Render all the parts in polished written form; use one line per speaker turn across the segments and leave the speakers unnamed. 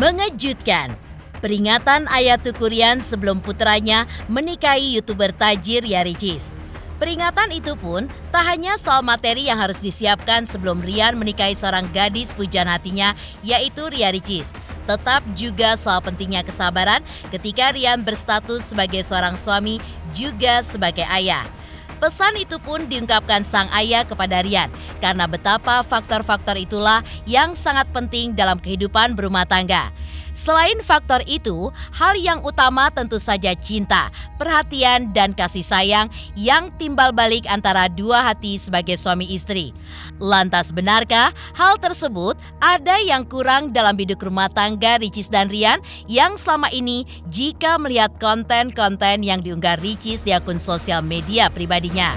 Mengejutkan, peringatan ayah Tukurian sebelum putranya menikahi YouTuber tajir Ria Ricis. Peringatan itu pun tak hanya soal materi yang harus disiapkan sebelum Rian menikahi seorang gadis pujaan hatinya, yaitu Ria Ricis. Tetap juga soal pentingnya kesabaran ketika Rian berstatus sebagai seorang suami juga sebagai ayah. Pesan itu pun diungkapkan sang ayah kepada Rian karena betapa faktor-faktor itulah yang sangat penting dalam kehidupan berumah tangga. Selain faktor itu, hal yang utama tentu saja cinta, perhatian, dan kasih sayang yang timbal balik antara dua hati sebagai suami istri. Lantas benarkah hal tersebut ada yang kurang dalam hidup rumah tangga Ricis dan Rian yang selama ini jika melihat konten-konten yang diunggah Ricis di akun sosial media pribadinya?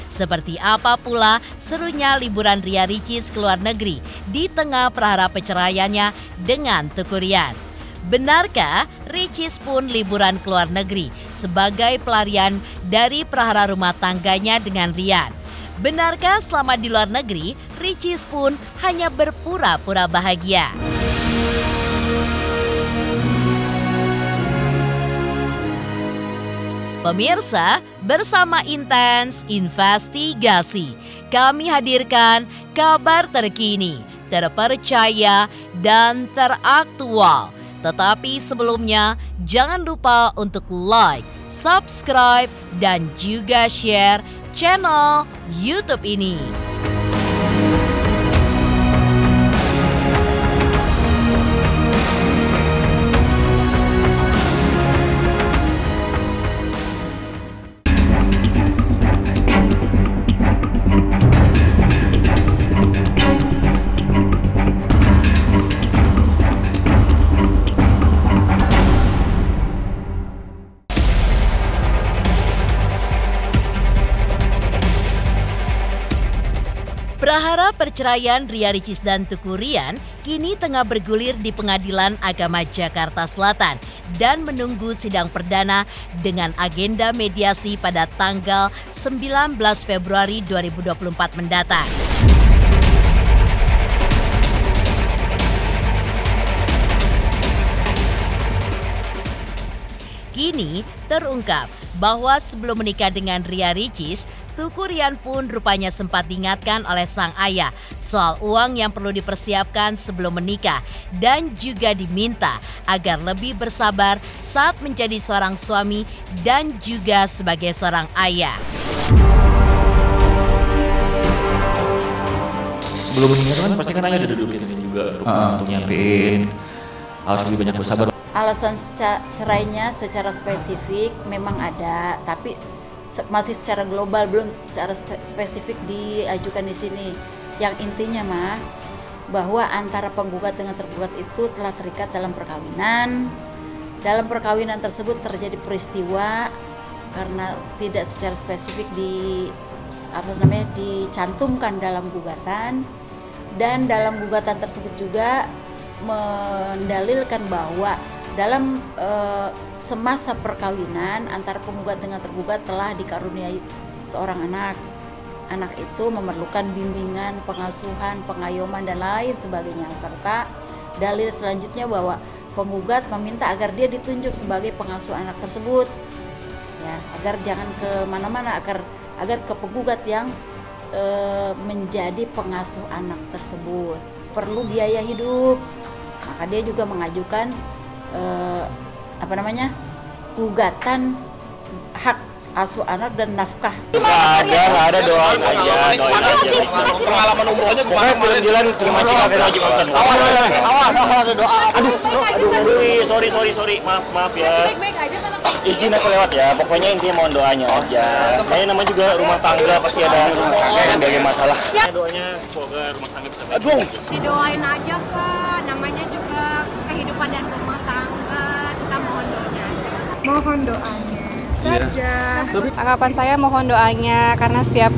Seperti apa pula serunya liburan Ria Ricis ke luar negeri di tengah prahara perceraiannya dengan Tukurian. Benarkah Ricis pun liburan ke luar negeri sebagai pelarian dari prahara rumah tangganya dengan Rian? Benarkah selama di luar negeri Ricis pun hanya berpura-pura bahagia? Pemirsa, bersama Intens Investigasi, kami hadirkan kabar terkini, terpercaya, dan teraktual. Tetapi sebelumnya, jangan lupa untuk like, subscribe, dan juga share channel YouTube ini. Prahara perceraian Ria Ricis dan Tukurian kini tengah bergulir di Pengadilan Agama Jakarta Selatan dan menunggu sidang perdana dengan agenda mediasi pada tanggal 19 Februari 2024 mendatang. Kini terungkap bahwa sebelum menikah dengan Ria Ricis, Tukurian pun rupanya sempat diingatkan oleh sang ayah soal uang yang perlu dipersiapkan sebelum menikah dan juga diminta agar lebih bersabar saat menjadi seorang suami dan juga sebagai seorang ayah.
Sebelum menikah kan pasti kan ayah ada duduk juga untuk nyampein, harus lebih banyak bersabar.
Alasan cerainya secara spesifik memang ada, tapi masih secara global, belum secara spesifik diajukan di sini. Yang intinya mah bahwa antara penggugat dengan tergugat itu telah terikat dalam perkawinan. Dalam perkawinan tersebut terjadi peristiwa karena tidak secara spesifik dicantumkan dalam gugatan, dan dalam gugatan tersebut juga mendalilkan bahwa dalam semasa perkawinan antara penggugat dengan tergugat telah dikaruniai seorang anak. Anak itu memerlukan bimbingan, pengasuhan, pengayoman, dan lain sebagainya. Serta dalil selanjutnya bahwa penggugat meminta agar dia ditunjuk sebagai pengasuh anak tersebut, ya, agar jangan kemana-mana, agar ke penggugat yang menjadi pengasuh anak tersebut perlu biaya hidup. Maka dia juga mengajukan gugatan hak asuh anak dan nafkah.
Nggak ada, doain aja. Pengalaman umrohnya pokoknya jalan ke Mancing Cafe lagi nonton. Awas ada doa. Aduh, sorry, maaf ya. Izin aku lewat ya. Pokoknya intinya mohon doanya aja. Kayaknya namanya juga rumah tangga pasti ada berbagai masalah. Doanya semoga rumah tangga bisa baik.
Didoain aja Kak, namanya juga kehidupan dan rumah tangga. Kita mohon doanya aja.
Mohon doanya saja.
Harapan saya mohon doanya karena setiap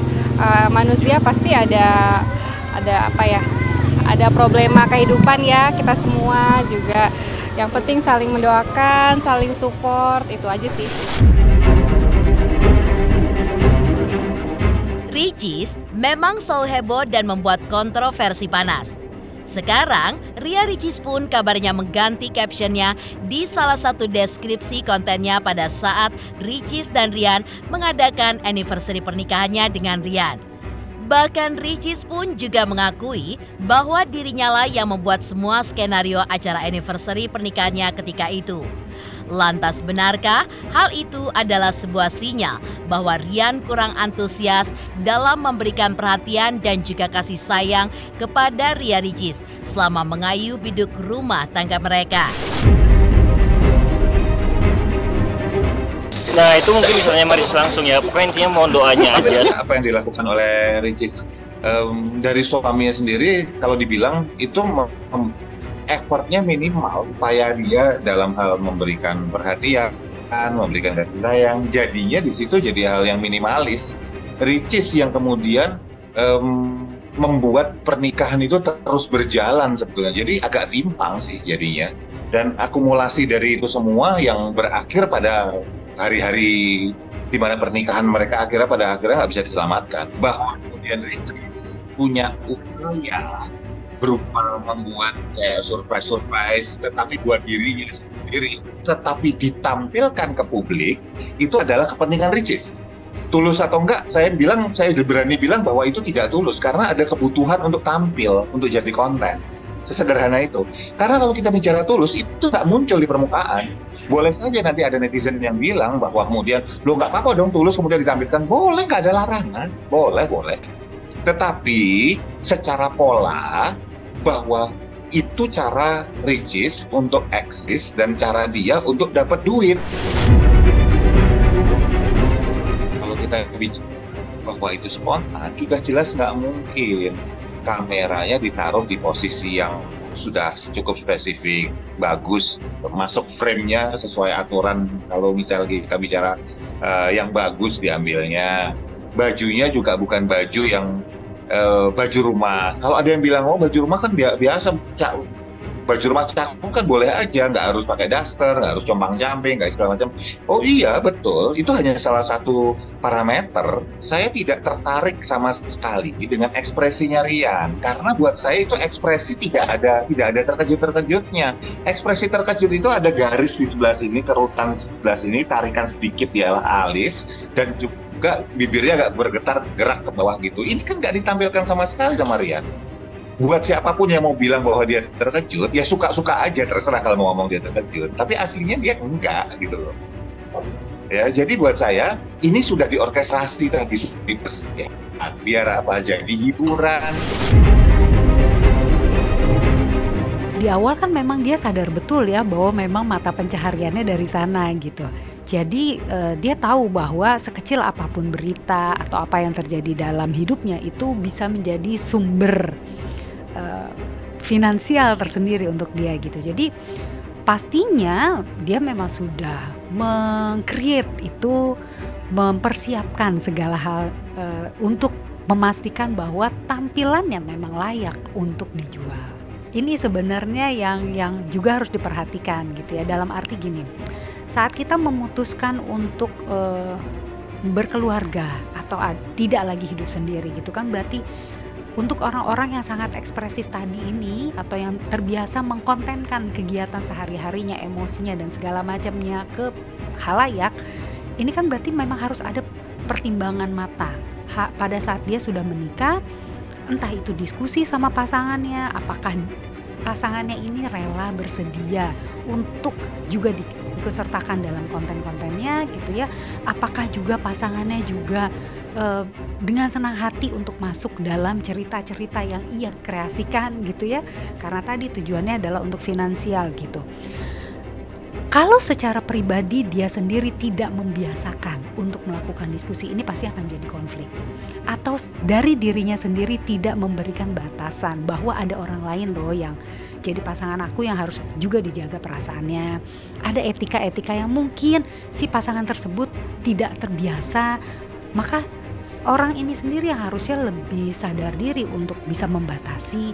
manusia pasti ada problema kehidupan ya, kita semua juga. Yang penting saling mendoakan, saling support, itu aja sih.
Ricis memang selalu heboh dan membuat kontroversi panas. Sekarang, Ria Ricis pun kabarnya mengganti captionnya di salah satu deskripsi kontennya pada saat Ricis dan Rian mengadakan anniversary pernikahannya dengan Rian. Bahkan Ricis pun juga mengakui bahwa dirinya lah yang membuat semua skenario acara anniversary pernikahannya ketika itu. Lantas benarkah hal itu adalah sebuah sinyal bahwa Rian kurang antusias dalam memberikan perhatian dan juga kasih sayang kepada Ria Ricis selama mengayuh biduk rumah tangga mereka?
Nah itu mungkin misalnya Ricis langsung ya, pokoknya intinya mohon doanya aja.
Apa yang dilakukan oleh Ricis dari suaminya sendiri, kalau dibilang itu effortnya minimal, upaya dia dalam hal memberikan perhatian, memberikan kasih sayang, jadinya di situ jadi hal yang minimalis. Ricis yang kemudian membuat pernikahan itu terus berjalan sebetulnya, jadi agak timpang sih jadinya. Dan akumulasi dari itu semua yang berakhir pada hari-hari di mana pernikahan mereka pada akhirnya nggak bisa diselamatkan. Bahwa kemudian Ricis punya upaya berupa membuat kayak surprise, tetapi buat dirinya sendiri, tetapi ditampilkan ke publik, itu adalah kepentingan Ricis. Tulus atau enggak, saya berani bilang bahwa itu tidak tulus, karena ada kebutuhan untuk tampil, untuk jadi konten. Sesederhana itu. Karena kalau kita bicara tulus, itu nggak muncul di permukaan. Boleh saja nanti ada netizen yang bilang bahwa kemudian, lo nggak apa-apa dong tulus kemudian ditampilkan. Boleh, nggak ada larangan. Boleh. Tetapi secara pola, bahwa itu cara Ricis untuk eksis dan cara dia untuk dapat duit. Kalau kita bicara bahwa itu spontan, sudah jelas nggak mungkin kameranya ditaruh di posisi yang sudah cukup spesifik, bagus, masuk frame-nya sesuai aturan. Kalau misalnya kita bicara yang bagus diambilnya, bajunya juga bukan baju yang baju rumah. Kalau ada yang bilang, oh baju rumah kan biasa, baju rumah cakep kan boleh aja, nggak harus pakai daster, nggak harus compang-camping, nggak segala macam. Oh iya betul, itu hanya salah satu parameter. Saya tidak tertarik sama sekali dengan ekspresinya Rian, karena buat saya itu ekspresi tidak ada terkejut-terkejutnya. Ekspresi terkejut itu ada garis di sebelah sini, kerutan sebelah sini, tarikan sedikit di alis, dan juga bibirnya agak bergetar gerak ke bawah gitu. Ini kan nggak ditampilkan sama sekali sama Rian. Buat siapapun yang mau bilang bahwa dia terkejut, ya suka-suka aja, terserah kalau mau ngomong dia terkejut. Tapi aslinya dia enggak gitu loh. Ya, jadi buat saya ini sudah diorkestrasi tadi, biar apa, jadi hiburan.
Di awal kan memang dia sadar betul ya bahwa memang mata pencahariannya dari sana gitu. Jadi dia tahu bahwa sekecil apapun berita atau apa yang terjadi dalam hidupnya itu bisa menjadi sumber finansial tersendiri untuk dia gitu. Jadi pastinya dia memang sudah meng-create itu, mempersiapkan segala hal untuk memastikan bahwa tampilannya memang layak untuk dijual. Ini sebenarnya yang juga harus diperhatikan gitu ya, dalam arti gini, saat kita memutuskan untuk berkeluarga atau tidak lagi hidup sendiri gitu kan, berarti untuk orang-orang yang sangat ekspresif tadi ini atau yang terbiasa mengkontenkan kegiatan sehari-harinya, emosinya dan segala macamnya ke khalayak, ini kan berarti memang harus ada pertimbangan mata pada saat dia sudah menikah. Entah itu diskusi sama pasangannya, apakah pasangannya ini rela bersedia untuk juga ikut sertakan dalam konten-kontennya gitu ya. Apakah juga pasangannya juga dengan senang hati untuk masuk dalam cerita-cerita yang ia kreasikan gitu ya. Karena tadi tujuannya adalah untuk finansial gitu. Kalau secara pribadi dia sendiri tidak membiasakan untuk melakukan diskusi ini, pasti akan jadi konflik. Atau dari dirinya sendiri tidak memberikan batasan bahwa ada orang lain loh yang jadi pasangan aku yang harus juga dijaga perasaannya. Ada etika-etika yang mungkin si pasangan tersebut tidak terbiasa, maka orang ini sendiri yang harusnya lebih sadar diri untuk bisa membatasi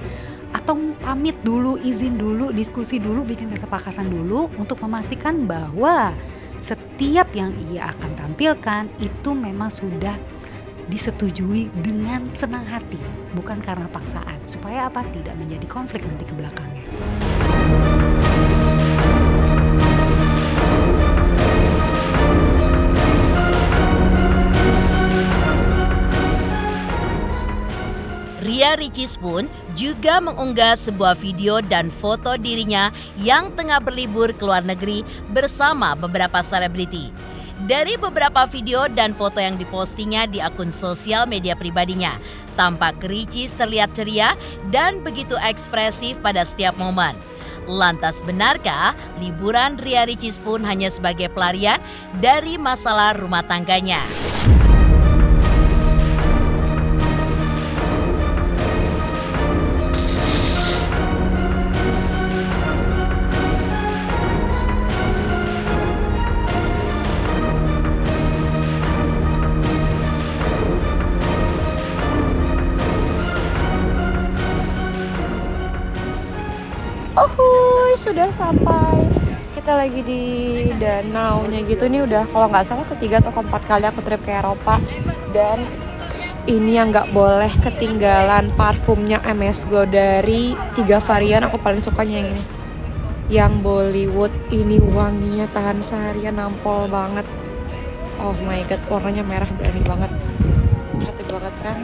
atau pamit dulu, izin dulu, diskusi dulu, bikin kesepakatan dulu untuk memastikan bahwa setiap yang ia akan tampilkan itu memang sudah disetujui dengan senang hati, bukan karena paksaan, supaya apa? Tidak menjadi konflik nanti ke belakangnya.
Ria Ricis pun juga mengunggah sebuah video dan foto dirinya yang tengah berlibur ke luar negeri bersama beberapa selebriti. Dari beberapa video dan foto yang dipostingnya di akun sosial media pribadinya, tampak Ricis terlihat ceria dan begitu ekspresif pada setiap momen. Lantas benarkah liburan Ria Ricis pun hanya sebagai pelarian dari masalah rumah tangganya?
Sudah sampai, kita lagi di danaunya gitu. Ini udah kalau nggak salah ketiga atau keempat kali aku trip ke Eropa. Dan ini yang nggak boleh ketinggalan, parfumnya MS Glow dari 3 varian. Aku paling sukanya yang ini, yang Bollywood. Ini wanginya tahan seharian, nampol banget. Oh my god, warnanya merah, berani banget, cantik banget kan.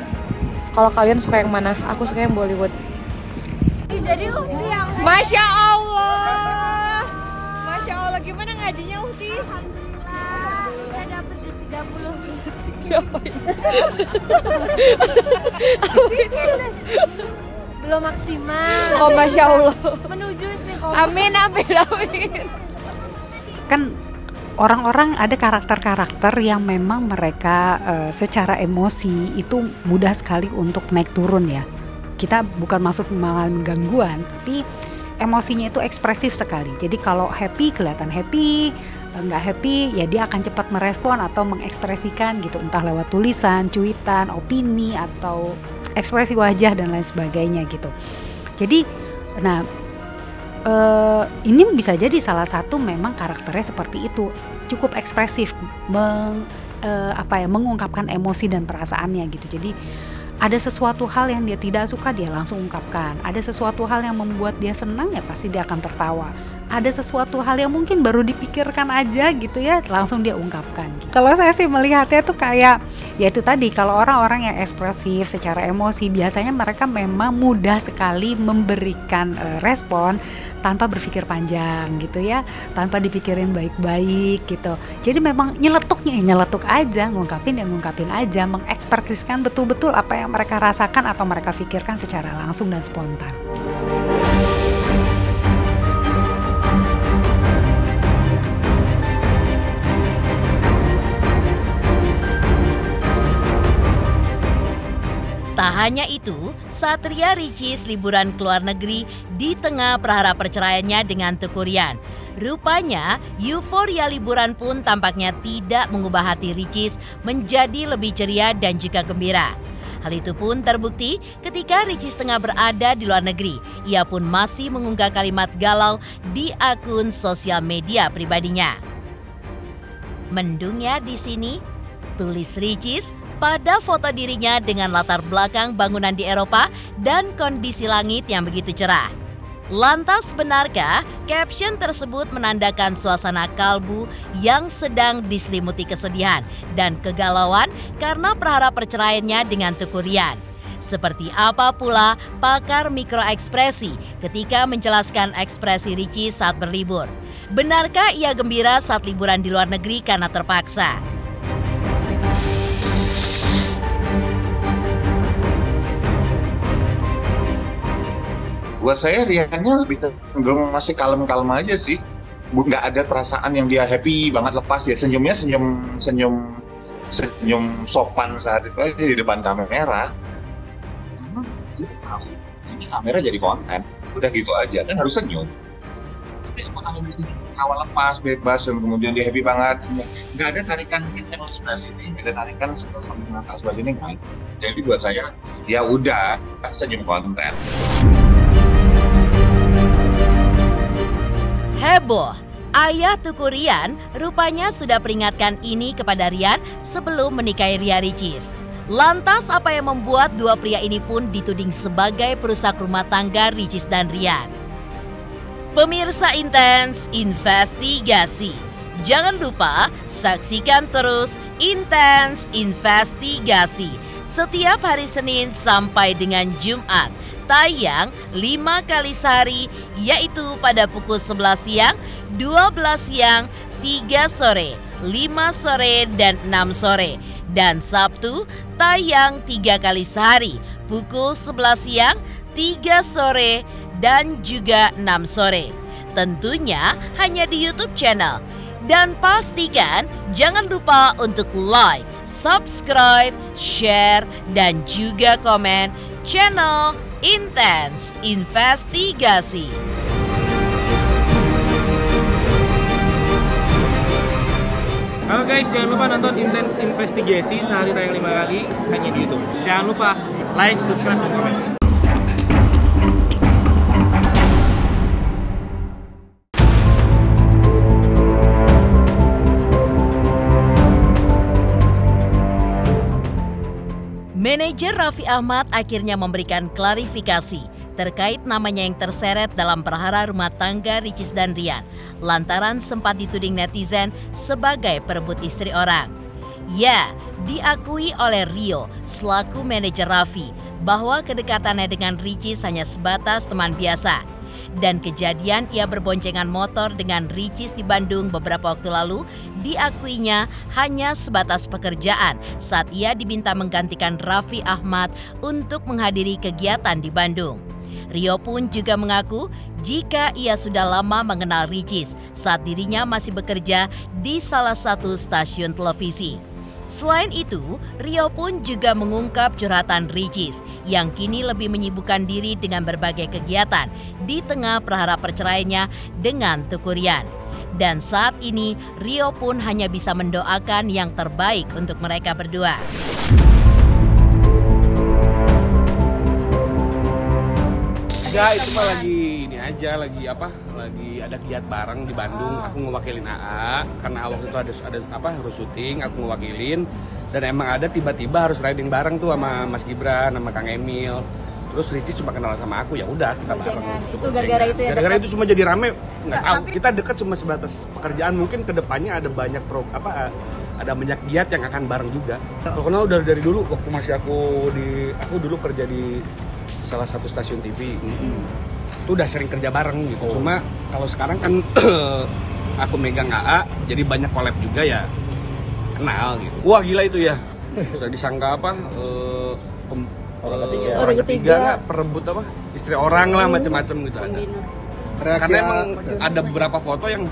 Kalau kalian suka yang mana? Aku suka yang Bollywood.
Jadi Uhti yang
Masya Allah, Masya Allah, gimana ngajinya Uhti?
Alhamdulillah udah dapet jus 30. Belum maksimal.
Oh Masya Allah.
Menuju istiqomah.
Amin, amin, amin.
Kan orang-orang ada karakter-karakter yang memang mereka secara emosi itu mudah sekali untuk naik turun ya. Kita bukan maksud mengalami gangguan, tapi emosinya itu ekspresif sekali. Jadi kalau happy kelihatan happy, nggak happy ya dia akan cepat merespon atau mengekspresikan gitu, entah lewat tulisan, cuitan, opini, atau ekspresi wajah dan lain sebagainya gitu. Jadi, nah ini bisa jadi salah satu memang karakternya seperti itu, cukup ekspresif, mengungkapkan emosi dan perasaannya gitu. Jadi ada sesuatu hal yang dia tidak suka, dia langsung ungkapkan. Ada sesuatu hal yang membuat dia senang, ya pasti dia akan tertawa. Ada sesuatu hal yang mungkin baru dipikirkan aja gitu ya, langsung dia ungkapkan gitu. Kalau saya sih melihatnya tuh kayak, ya itu tadi, kalau orang-orang yang ekspresif secara emosi, biasanya mereka memang mudah sekali memberikan respon tanpa berpikir panjang gitu ya, tanpa dipikirin baik-baik gitu. Jadi memang nyeletuk aja, ngungkapin aja, mengekspresikan betul-betul apa yang mereka rasakan atau mereka pikirkan secara langsung dan spontan.
Tak hanya itu, saat Ria Ricis liburan ke luar negeri di tengah prahara perceraiannya dengan Teuku Ryan, rupanya euforia liburan pun tampaknya tidak mengubah hati Ricis menjadi lebih ceria dan juga gembira. Hal itu pun terbukti ketika Ricis tengah berada di luar negeri. Ia pun masih mengunggah kalimat galau di akun sosial media pribadinya. Mendungnya di sini, tulis Ricis pada foto dirinya dengan latar belakang bangunan di Eropa dan kondisi langit yang begitu cerah. Lantas benarkah caption tersebut menandakan suasana kalbu yang sedang diselimuti kesedihan dan kegalauan karena prahara perceraiannya dengan Teuku Ryan? Seperti apa pula pakar mikroekspresi ketika menjelaskan ekspresi Ricis saat berlibur? Benarkah ia gembira saat liburan di luar negeri karena terpaksa?
Buat saya Riannya lebih cenderung masih kalem-kalem aja sih. Nggak ada perasaan yang dia happy banget, lepas ya. Senyumnya senyum sopan saat itu aja di depan kamera. Karena kita tahu ini kamera jadi konten, udah gitu aja kan harus senyum. Tapi kalau di sini awal lepas, bebas, dan kemudian dia happy banget, nggak ada tarikan kencang sebelah sini, nggak ada tarikan sampai mata sebelah sini kan. Jadi buat saya ya udah senyum konten.
Heboh, ayah Teuku Ryan rupanya sudah peringatkan ini kepada Ryan sebelum menikahi Ria Ricis. Lantas apa yang membuat dua pria ini pun dituding sebagai perusak rumah tangga Ricis dan Rian? Pemirsa Intens Investigasi, jangan lupa saksikan terus Intens Investigasi setiap hari Senin sampai dengan Jumat, tayang 5 kali sehari, yaitu pada pukul 11 siang, 12 siang, 3 sore, 5 sore, dan 6 sore. Dan Sabtu tayang 3 kali sehari, pukul 11 siang, 3 sore, dan juga 6 sore. Tentunya hanya di YouTube channel. Dan pastikan jangan lupa untuk like, subscribe, share, dan juga komen channel Intens Investigasi.
Halo guys, jangan lupa nonton Intens Investigasi sehari tayang 5 kali hanya di YouTube. Jangan lupa like, subscribe, dan komen.
Manajer Raffi Ahmad akhirnya memberikan klarifikasi terkait namanya yang terseret dalam perkara rumah tangga Ricis dan Rian lantaran sempat dituding netizen sebagai perebut istri orang. Ya, diakui oleh Rio selaku manajer Raffi bahwa kedekatannya dengan Ricis hanya sebatas teman biasa. Dan kejadian ia berboncengan motor dengan Ricis di Bandung beberapa waktu lalu diakuinya hanya sebatas pekerjaan saat ia diminta menggantikan Raffi Ahmad untuk menghadiri kegiatan di Bandung. Rio pun juga mengaku jika ia sudah lama mengenal Ricis saat dirinya masih bekerja di salah satu stasiun televisi. Selain itu, Rio pun juga mengungkap curhatan Ricis yang kini lebih menyibukkan diri dengan berbagai kegiatan di tengah perkara perceraiannya dengan Teuku Ryan. Dan saat ini, Rio pun hanya bisa mendoakan yang terbaik untuk mereka berdua.
Enggak, itu mah lagi ini aja, lagi ada giat bareng di Bandung. Aku ngewakilin AA karena waktu itu harus syuting, aku ngewakilin. Dan emang ada tiba-tiba harus riding bareng tuh sama Mas Gibran, sama Kang Emil. Terus Ricis cuma kenal sama aku, ya udah kita bareng.
Itu gara-gara itu ya.
Gara-gara itu cuma jadi rame, nggak tahu. Kita dekat cuma sebatas pekerjaan, mungkin kedepannya ada banyak ada banyak giat yang akan bareng juga. Kalau kenal dari dulu waktu masih aku dulu kerja di salah satu stasiun TV. Itu udah sering kerja bareng gitu. Cuma kalau sekarang kan aku megang AA, jadi banyak collab juga ya. Kenal gitu. Wah gila itu ya. Sudah disangka orang ketiga nggak perebut istri orang lah, macam-macam gitu ada. Karena emang ada beberapa foto yang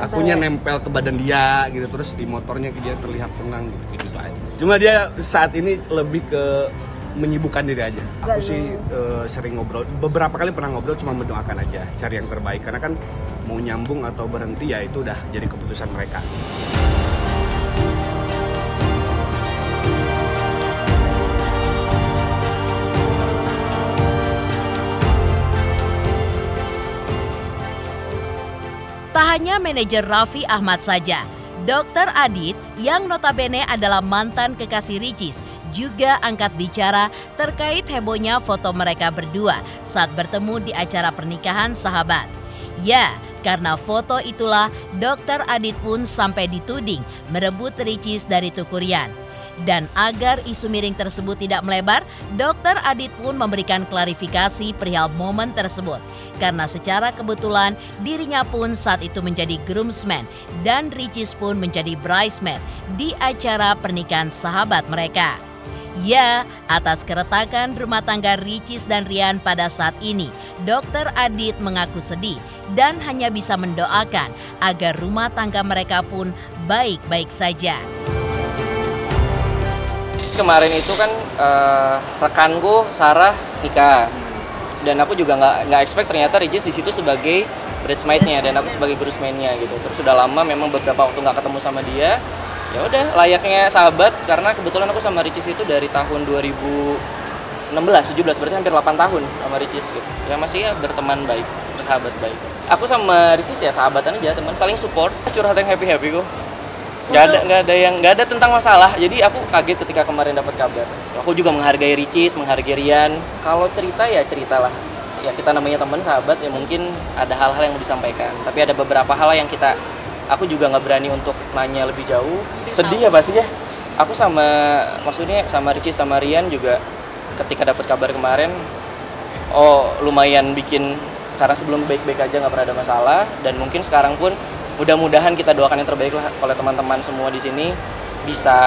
akunya nempel ke badan dia gitu, terus di motornya dia terlihat senang gitu aja. Cuma dia saat ini lebih ke menyibukkan diri aja. Aku sih sering ngobrol, beberapa kali pernah ngobrol, cuma mendoakan aja, cari yang terbaik. Karena kan mau nyambung atau berhenti ya itu udah jadi keputusan mereka.
Tak hanya manajer Raffi Ahmad saja, Dr. Adit yang notabene adalah mantan kekasih Ricis juga angkat bicara terkait hebohnya foto mereka berdua saat bertemu di acara pernikahan sahabat. Ya, karena foto itulah Dr. Adit pun sampai dituding merebut Ricis dari Teuku Ryan. Dan agar isu miring tersebut tidak melebar, Dr. Adit pun memberikan klarifikasi perihal momen tersebut. Karena secara kebetulan dirinya pun saat itu menjadi groomsman dan Ricis pun menjadi bridesmaid di acara pernikahan sahabat mereka. Ya, atas keretakan rumah tangga Ricis dan Rian pada saat ini, Dr. Adit mengaku sedih dan hanya bisa mendoakan agar rumah tangga mereka pun baik-baik saja.
Kemarin itu kan rekanku Sarah nikah dan aku juga nggak expect ternyata Ricis di situ sebagai bridesmaid-nya dan aku sebagai groomsman-nya gitu. Terus sudah lama memang beberapa waktu nggak ketemu sama dia. Ya udah layaknya sahabat karena kebetulan aku sama Ricis itu dari tahun 2016, 17 berarti hampir 8 tahun sama Ricis gitu. Ya masih ya berteman baik, bersahabat baik. Aku sama Ricis ya sahabatan aja, teman saling support, curhat yang happy-happy kok. nggak ada tentang masalah. Jadi aku kaget ketika kemarin dapat kabar. Aku juga menghargai Ricis, menghargai Rian. Kalau cerita ya ceritalah. Ya kita namanya teman sahabat ya, mungkin ada hal-hal yang mau disampaikan. Tapi ada beberapa hal yang aku juga nggak berani untuk nanya lebih jauh. Sedih ya pasti ya. Aku maksudnya sama Ricis sama Rian juga ketika dapat kabar kemarin, lumayan bikin, karena sebelum baik-baik aja nggak pernah ada masalah, dan mungkin sekarang pun mudah-mudahan kita doakan yang terbaik lah oleh teman-teman semua di sini bisa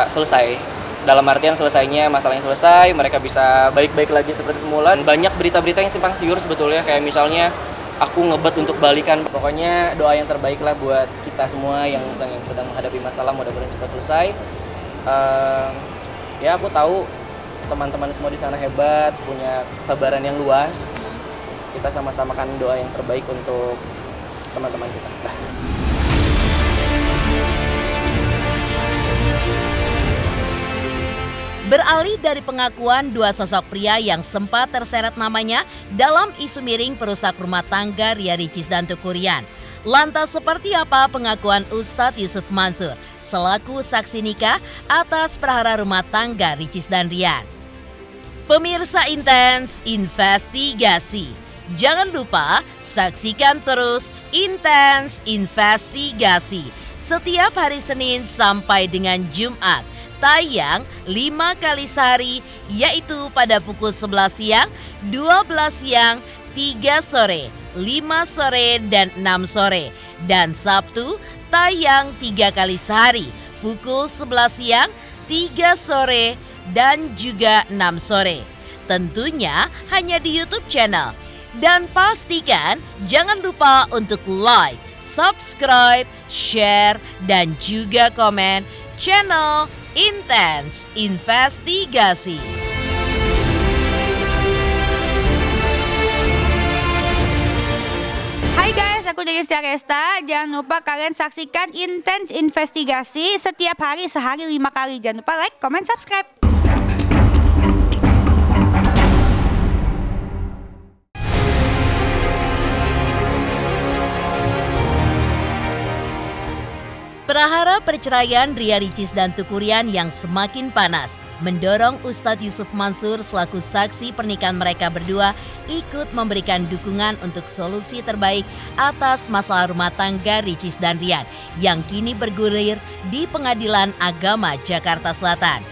selesai. Dalam artian selesainya masalahnya selesai, mereka bisa baik-baik lagi seperti semula. Banyak berita-berita yang simpang siur sebetulnya, kayak misalnya aku ngebet untuk balikan. Pokoknya doa yang terbaik lah buat kita semua yang sedang menghadapi masalah, mudah-mudahan cepat selesai. Ya aku tahu teman-teman semua di sana hebat, punya kesabaran yang luas. Kita sama-sama kan doa yang terbaik untuk teman-teman kita.
Beralih dari pengakuan dua sosok pria yang sempat terseret namanya dalam isu miring perusak rumah tangga Ria Ricis dan Teuku Ryan. Lantas seperti apa pengakuan Ustadz Yusuf Mansur selaku saksi nikah atas perkara rumah tangga Ricis dan Ryan? Pemirsa Intens Investigasi. Jangan lupa saksikan terus Intens Investigasi setiap hari Senin sampai dengan Jumat. Tayang 5 kali sehari, yaitu pada pukul 11 siang, 12 siang, 3 sore, 5 sore, dan 6 sore. Dan Sabtu tayang 3 kali sehari, pukul 11 siang, 3 sore, dan juga 6 sore. Tentunya hanya di YouTube channel. Dan pastikan jangan lupa untuk like, subscribe, share, dan juga komen channel Intens Investigasi.
Hai guys, aku Denisha Resta. Jangan lupa kalian saksikan Intens Investigasi setiap hari, sehari 5 kali. Jangan lupa like, comment, subscribe.
Perahara perceraian Ria Ricis dan Teuku Ryan yang semakin panas mendorong Ustadz Yusuf Mansur selaku saksi pernikahan mereka berdua ikut memberikan dukungan untuk solusi terbaik atas masalah rumah tangga Ricis dan Ryan yang kini bergulir di Pengadilan Agama Jakarta Selatan.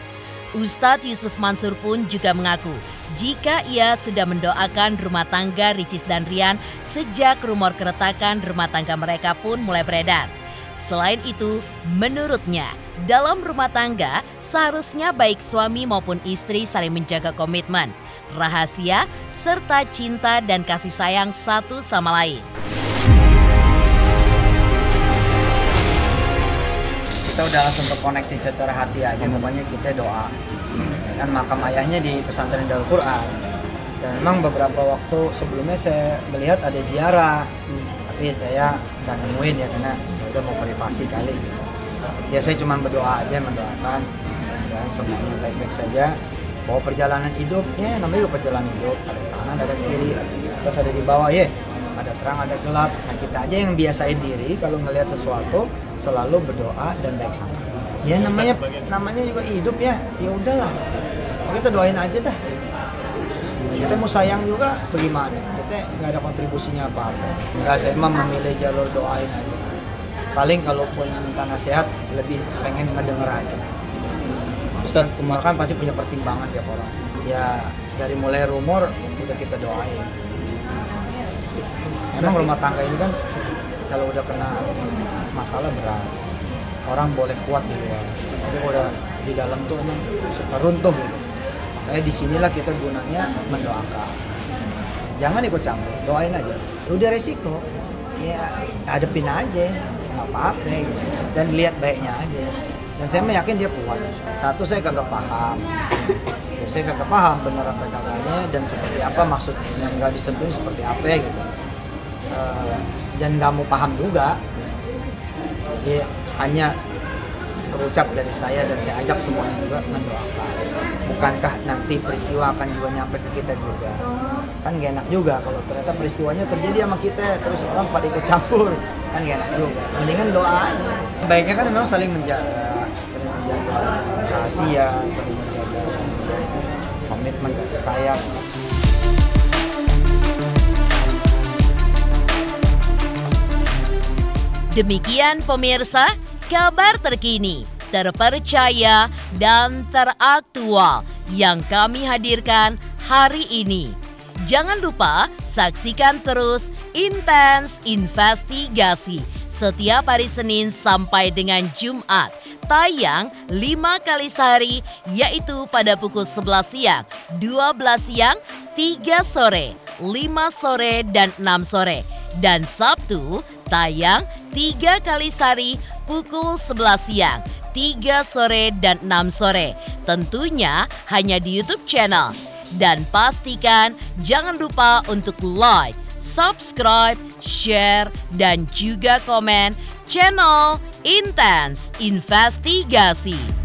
Ustadz Yusuf Mansur pun juga mengaku jika ia sudah mendoakan rumah tangga Ricis dan Ryan sejak rumor keretakan rumah tangga mereka pun mulai beredar. Selain itu, menurutnya, dalam rumah tangga seharusnya baik suami maupun istri saling menjaga komitmen, rahasia, serta cinta dan kasih sayang satu sama lain.
Kita udah langsung terkoneksi secara hati aja, pokoknya kita doa. Ya kan makam ayahnya di pesantren Darul Quran. Dan memang beberapa waktu sebelumnya saya melihat ada ziarah, tapi saya nggak nemuin ya karena udah mau privasi kali. Ya saya cuma berdoa aja, mendoakan dan semuanya baik-baik saja. Bahwa perjalanan hidup, ya namanya juga perjalanan hidup, ada kanan, ada kiri, ada di atas, ada di bawah, ya ada terang, ada gelap. Nah kita aja yang biasain diri kalau ngelihat sesuatu selalu berdoa dan baik sangka. Ya namanya juga hidup ya, ya udahlah. Kita doain aja dah. Kita mau sayang juga bagaimana? Kita nggak ada kontribusinya apa-apa. Nggak, saya emang memilih jalur doain aja. Paling kalaupun minta nasihat lebih pengen ngedenger aja. Ustadz Umar kan pasti punya pertimbangan tiap orang. Ya dari mulai rumor udah kita doain. Emang rumah tangga ini kan kalau udah kena masalah berat. Orang boleh kuat di luar, tapi udah di dalam tuh emang suka runtuh gitu. Makanya disinilah kita gunanya mendoakan. Jangan ikut campur, doain aja. Udah resiko, ya hadepin aja. Nggak apa-apa gitu. Dan lihat baiknya aja, dan saya yakin dia kuat. Satu, saya kagak paham ya, saya kagak paham benar apa kagaknya dan seperti apa maksud yang nggak disentuh seperti apa gitu. Dan nggak mau paham juga ya, hanya terucap dari saya dan saya ajak semuanya juga mendoakan. Bukankah nanti peristiwa akan juga nyampe ke kita juga. kan gak enak juga kalau ternyata peristiwanya terjadi sama kita terus orang pada ikut campur, kan gak enak juga. Mendingan doa aja. Baiknya kan memang saling menjaga rahasia, saling menjaga komitmen kasih sayang.
Demikian pemirsa, kabar terkini, terpercaya, dan teraktual yang kami hadirkan hari ini. Jangan lupa saksikan terus Intens Investigasi setiap hari Senin sampai dengan Jumat. Tayang 5 kali sehari, yaitu pada pukul 11 siang, 12 siang, 3 sore, 5 sore, dan 6 sore. Dan Sabtu tayang 3 kali sehari pukul 11 siang, 3 sore, dan 6 sore. Tentunya hanya di YouTube channel. Dan pastikan jangan lupa untuk like, subscribe, share, dan juga komen channel Intens Investigasi.